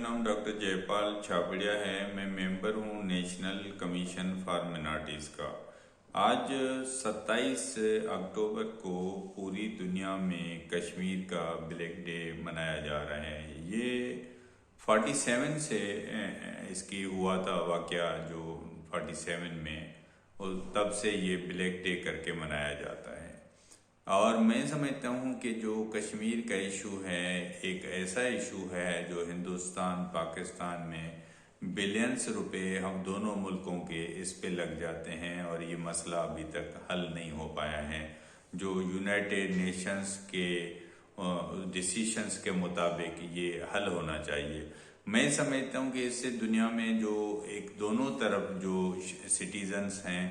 नाम डॉक्टर जयपाल छाबड़िया है। मैं मेंबर हूँ नेशनल कमीशन फॉर माइनॉरिटीज़ का। आज 27 अक्टूबर को पूरी दुनिया में कश्मीर का ब्लैक डे मनाया जा रहा है। ये 47 से इसकी हुआ था वाक़या, जो 47 में, और तब से ये ब्लैक डे करके मनाया जाता है। और मैं समझता हूँ कि जो कश्मीर का इशू है, एक ऐसा इशू है जो हिंदुस्तान पाकिस्तान में बिलियंस रुपए हम दोनों मुल्कों के इस पे लग जाते हैं और ये मसला अभी तक हल नहीं हो पाया है, जो यूनाइटेड नेशंस के डिसीशंस के मुताबिक ये हल होना चाहिए। मैं समझता हूँ कि इससे दुनिया में जो एक दोनों तरफ जो सिटीजन्स हैं,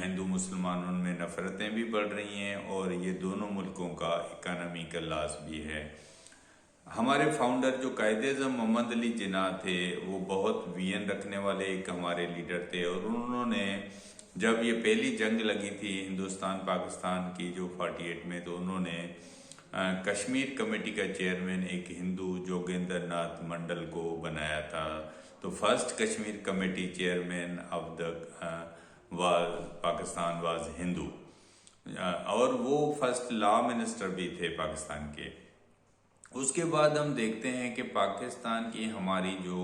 हिंदू मुसलमान, उनमें नफ़रतें भी बढ़ रही हैं और ये दोनों मुल्कों का इकोनॉमिकल लॉस भी है। हमारे फाउंडर जो कायदे-ए-आज़म मोहम्मद अली जिन्ना थे, वो बहुत विजन रखने वाले एक हमारे लीडर थे, और उन्होंने जब ये पहली जंग लगी थी हिंदुस्तान पाकिस्तान की जो 48 में, तो उन्होंने कश्मीर कमेटी का चेयरमैन एक हिंदू जोगेंद्र नाथ मंडल को बनाया था। तो first Kashmir committee chairman of the Pakistan was Hindu, और वो फर्स्ट लॉ मिनिस्टर भी थे पाकिस्तान के। उसके बाद हम देखते हैं कि पाकिस्तान की हमारी जो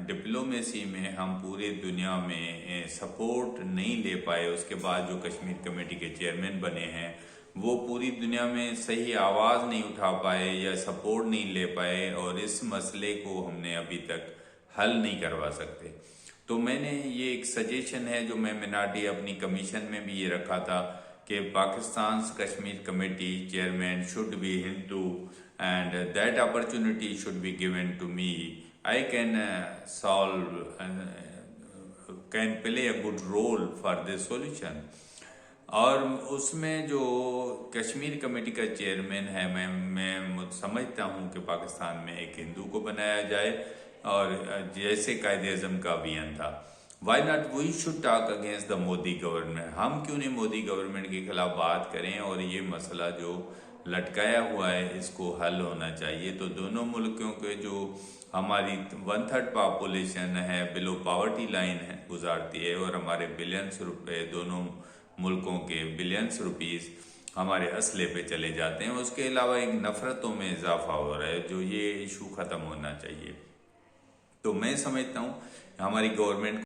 डिप्लोमेसी में हम पूरी दुनिया में सपोर्ट नहीं ले पाए। उसके बाद जो कश्मीर कमेटी के चेयरमैन बने हैं, वो पूरी दुनिया में सही आवाज़ नहीं उठा पाए या सपोर्ट नहीं ले पाए, और इस मसले को हमने अभी तक हल नहीं करवा सकते। तो मैंने ये एक सजेशन है जो मैं मिनाटी अपनी कमीशन में भी ये रखा था कि Pakistan Kashmir committee chairman should be Hindu, and that opportunity should be given to me. I can can play a good role for this solution. और उसमें जो कश्मीर कमेटी का चेयरमैन है, मैं समझता हूँ कि पाकिस्तान में एक हिंदू को बनाया जाए, और जैसे कायदे-ए-आज़म का अभियान था। Why not we should talk against the Modi government. हम क्यों नहीं मोदी गवर्नमेंट के खिलाफ बात करें, और ये मसला जो लटकाया हुआ है इसको हल होना चाहिए। तो दोनों मुल्कों के जो हमारी 1/3 पॉपुलेशन है बिलो पॉवर्टी लाइन है गुजारती है, और हमारे बिलियंस रुपए, दोनों मुल्कों के बिलियंस रुपीस हमारे असले पे चले जाते हैं। उसके अलावा एक नफ़रतों में इजाफा हो रहा है, जो ये इशू ख़त्म होना चाहिए। तो मैं समझता हूँ हमारी गवर्नमेंट